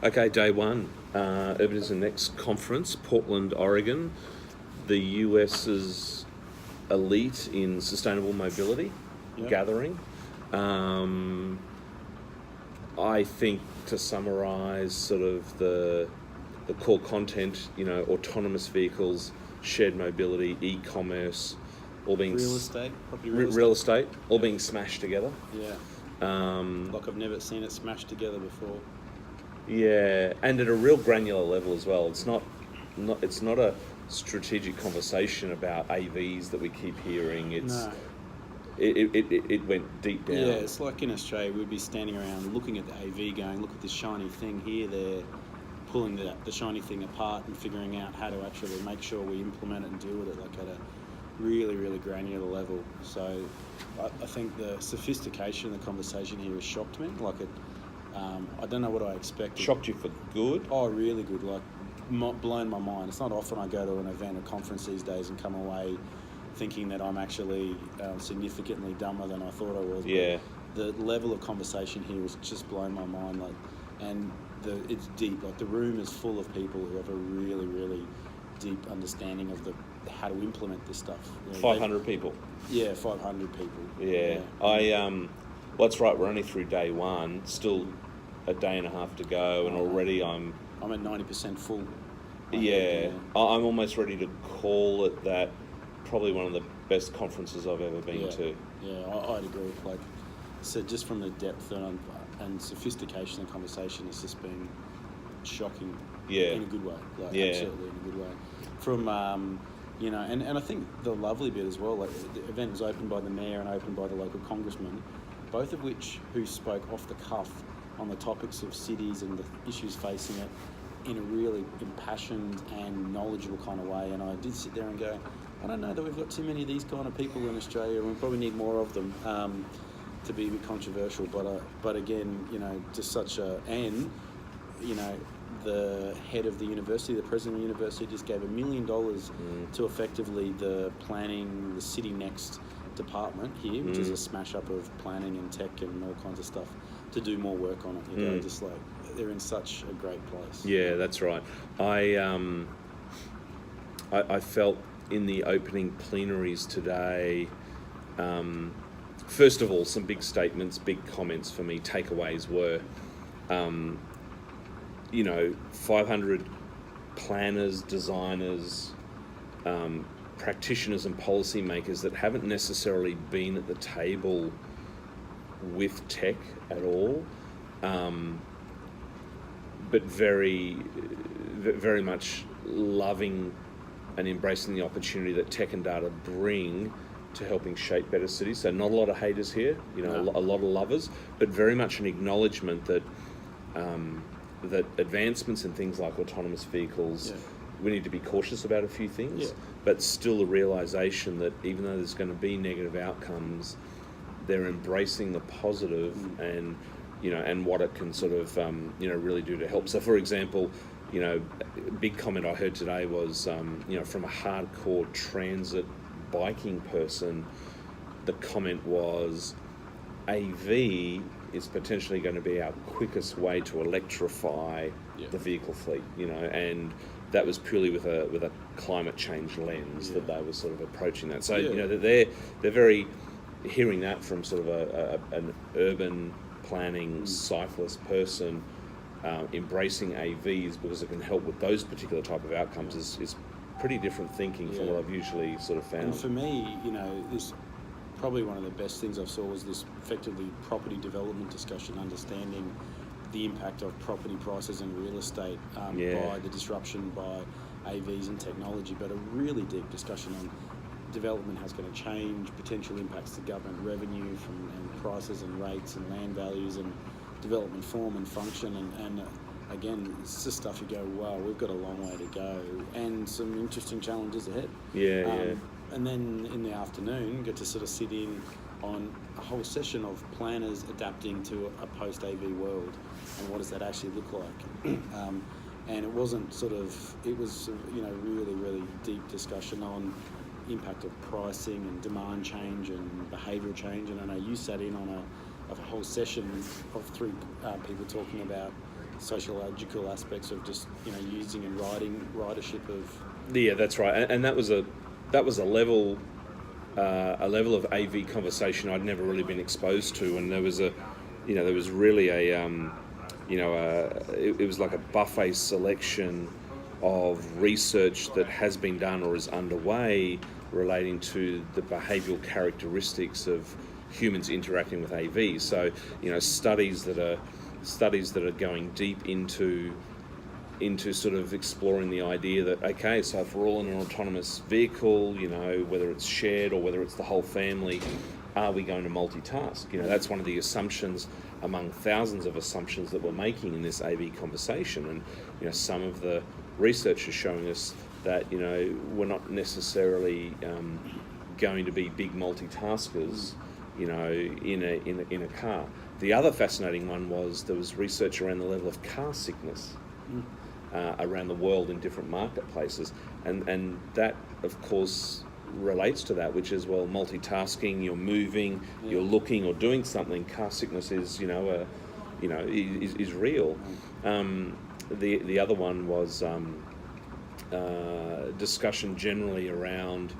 Okay, day one, UrbanismNext conference, Portland, Oregon. The US's elite in sustainable mobility gathering. I think to summarise sort of the core content, autonomous vehicles, shared mobility, e-commerce, all being real estate, all being smashed together. Yeah. Like I've never seen it smashed together before. Yeah, and at a real granular level as well. It's not a strategic conversation about AVs that we keep hearing. It went deep down. Yeah, it's like in Australia, we'd be standing around looking at the AV going, look at this shiny thing here, they're pulling the shiny thing apart and figuring out how to actually make sure we implement it and deal with it like at a really, really granular level. So I think the sophistication of the conversation here has shocked me. Like I don't know what I expected. Shocked you for good? Oh, really good. Like blown my mind. It's not often I go to an event or conference these days and come away thinking that I'm actually significantly dumber than I thought I was. Yeah. But the level of conversation here has just blown my mind. It's deep. Like the room is full of people who have a really, really deep understanding of how to implement this stuff. 500 people. Yeah, 500 people. Yeah. Well, that's right. We're only through day one. Still a day and a half to go, and already I'm at 90% full. I'm almost ready to call it that. Probably one of the best conferences I've ever been to. Yeah, I'd agree. Like I said, just from the depth and sophistication of the conversation, it's just been shocking. Yeah. In a good way. Absolutely in a good way. From and I think the lovely bit as well. Like the event was opened by the mayor and opened by the local congressman, both of who spoke off the cuff on the topics of cities and the issues facing it in a really impassioned and knowledgeable kind of way. And I did sit there and go, I don't know that we've got too many of these kind of people in Australia, and we probably need more of them to be a bit controversial. But again, just such the head of the university, the president of the university, just gave $1 million to effectively the City Next department here, which is a smash up of planning and tech and all kinds of stuff, to do more work on it. Just like they're in such a great place. Yeah, that's right. I felt in the opening plenaries today, first of all, some big statements, big comments for me. Takeaways were, 500 planners, designers, practitioners and policymakers that haven't necessarily been at the table with tech at all, but very, very much loving and embracing the opportunity that tech and data bring to helping shape better cities. So not a lot of haters here, a lot of lovers, but very much an acknowledgement that that advancements in things like autonomous vehicles, we need to be cautious about a few things, but still a realisation that even though there's going to be negative outcomes, they're embracing the positive and what it can sort of really do to help. So for example, a big comment I heard today was, from a hardcore transit biking person, the comment was, AV is potentially going to be our quickest way to electrify the vehicle fleet, and that was purely with a climate change lens that they were sort of approaching that. So, they're very hearing that from sort of an urban planning cyclist person, embracing AVs because it can help with those particular type of outcomes is pretty different thinking from what I've usually sort of found. And for me, this probably one of the best things I saw was this effectively property development discussion, understanding the impact of property prices and real estate by the disruption by AVs and technology, but a really deep discussion on development, how it's going to change, potential impacts to government revenue and prices and rates and land values and development form and function, and again, it's just stuff you go, wow, we've got a long way to go and some interesting challenges ahead. And then in the afternoon, get to sort of sit in on a whole session of planners adapting to a post-AV world and what does that actually look like. And it was really, really deep discussion on impact of pricing and demand change and behavioural change. And I know you sat in on a whole session of three people talking about sociological aspects of just using and ridership of. Yeah, that's right, and that was a level of AV conversation I'd never really been exposed to, and there was really it was like a buffet selection of research that has been done or is underway relating to the behavioural characteristics of humans interacting with AV. So, studies that are going deep into sort of exploring the idea that, okay, so if we're all in an autonomous vehicle, whether it's shared or whether it's the whole family, are we going to multitask? That's one of the assumptions among thousands of assumptions that we're making in this AV conversation. And, some of the research is showing us that, we're not necessarily going to be big multitaskers, in a car. The other fascinating one was there was research around the level of car sickness around the world in different marketplaces, and that of course relates to that, which is, well, multitasking, you're moving, you're looking or doing something. Car sickness is is real. The other one was discussion generally around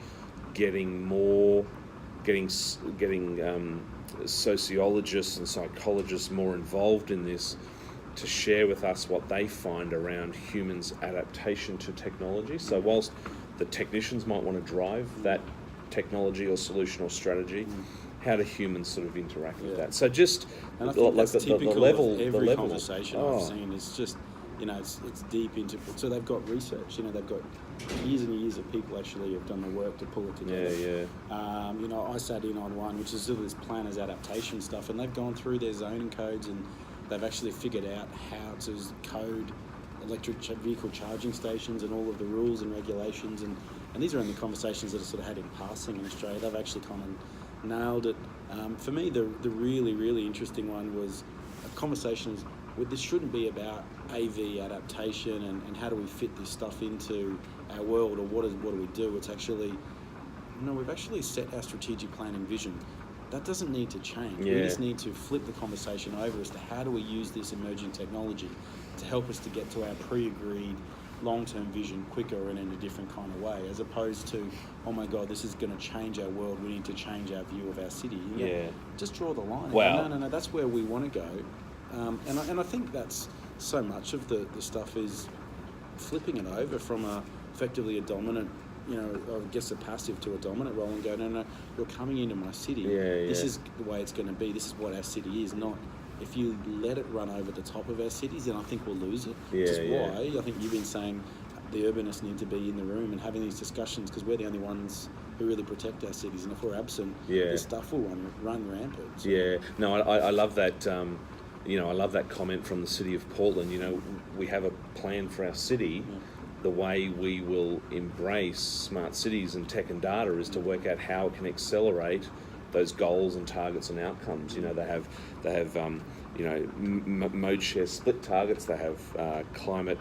getting sociologists and psychologists more involved in this, to share with us what they find around humans' adaptation to technology. So whilst the technicians might want to drive that technology or solution or strategy, how do humans sort of interact with that? So just and I think like that's the level, of every the level conversation I've seen is just, it's deep into. So they've got research. They've got years and years of people actually have done the work to pull it together. I sat in on one, which is sort of this planner's adaptation stuff, and they've gone through their zoning codes and they've actually figured out how to code electric vehicle charging stations and all of the rules and regulations, and these are only conversations that are sort of had in passing in Australia. They've actually kind of nailed it. For me, the really, really interesting one was conversations with, this shouldn't be about AV adaptation and how do we fit this stuff into our world, or what do we do. It's actually, we've actually set our strategic plan and vision. That doesn't need to change. We just need to flip the conversation over as to how do we use this emerging technology to help us to get to our pre-agreed long-term vision quicker and in a different kind of way, as opposed to, oh my God, this is going to change our world, we need to change our view of our city. Just draw the line. Wow. No, that's where we want to go. And I think that's so much of the stuff is flipping it over from effectively a dominant, I guess a passive to a dominant role, and go, no, you're coming into my city. This is the way it's going to be. This is what our city is. Not if you let it run over the top of our cities, then I think we'll lose it. Which is why I think you've been saying the urbanists need to be in the room and having these discussions, because we're the only ones who really protect our cities. And if we're absent, this stuff will run rampant. So. No, I love that. I love that comment from the city of Portland. We have a plan for our city. The way we will embrace smart cities and tech and data is to work out how it can accelerate those goals and targets and outcomes. They have mode share split targets. They have climate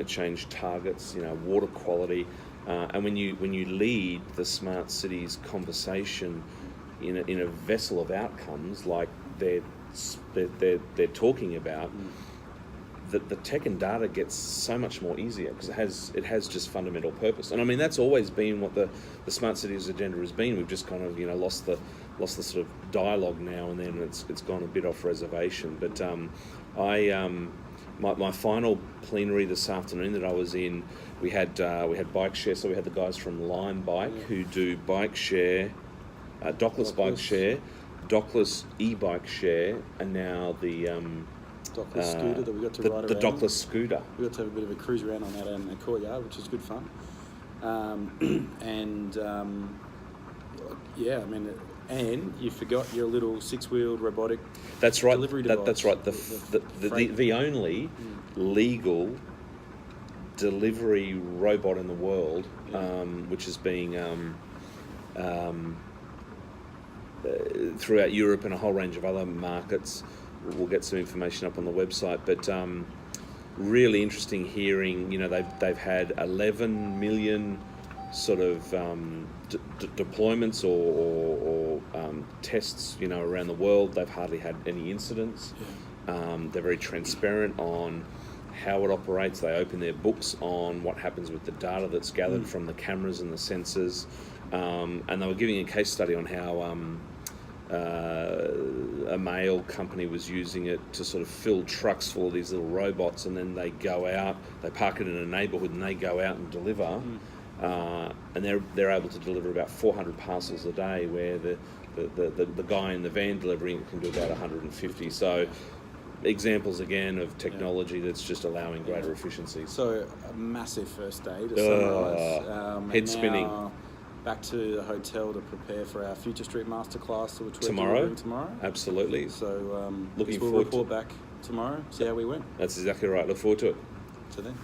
change targets. Water quality, and when you lead the smart cities conversation in a vessel of outcomes like they're talking about. The tech and data gets so much more easier because it has just fundamental purpose. And I mean, that's always been what the smart cities agenda has been. We've just kind of lost the sort of dialogue now and then. It's gone a bit off reservation. But my final plenary this afternoon that I was in, we had bike share. So we had the guys from Lime Bike who do bike share, dockless bike share, dockless e-bike share, and now the dockless scooter that we got to ride around. The dockless scooter. We got to have a bit of a cruise around on that in the courtyard, which was good fun. And you forgot your little 6-wheeled robotic. That's right. Delivery device. That's right. The only legal delivery robot in the world, which is being throughout Europe and a whole range of other markets. We'll get some information up on the website, but really interesting hearing. They've had 11 million sort of deployments or tests, around the world. They've hardly had any incidents. They're very transparent on how it operates. They open their books on what happens with the data that's gathered from the cameras and the sensors. And they were giving a case study on how a mail company was using it to sort of fill trucks full of these little robots, and then they go out, they park it in a neighbourhood, and they go out and deliver. And they're able to deliver about 400 parcels a day, where the guy in the van delivering can do about 150. So examples again of technology that's just allowing greater efficiencies. So a massive first day to summarise. Head spinning. Back to the hotel to prepare for our Future Street Masterclass, which we're Tomorrow. delivering tomorrow. Absolutely. So Looking we'll forward report back tomorrow, see how we went. That's exactly right. Look forward to it. So then.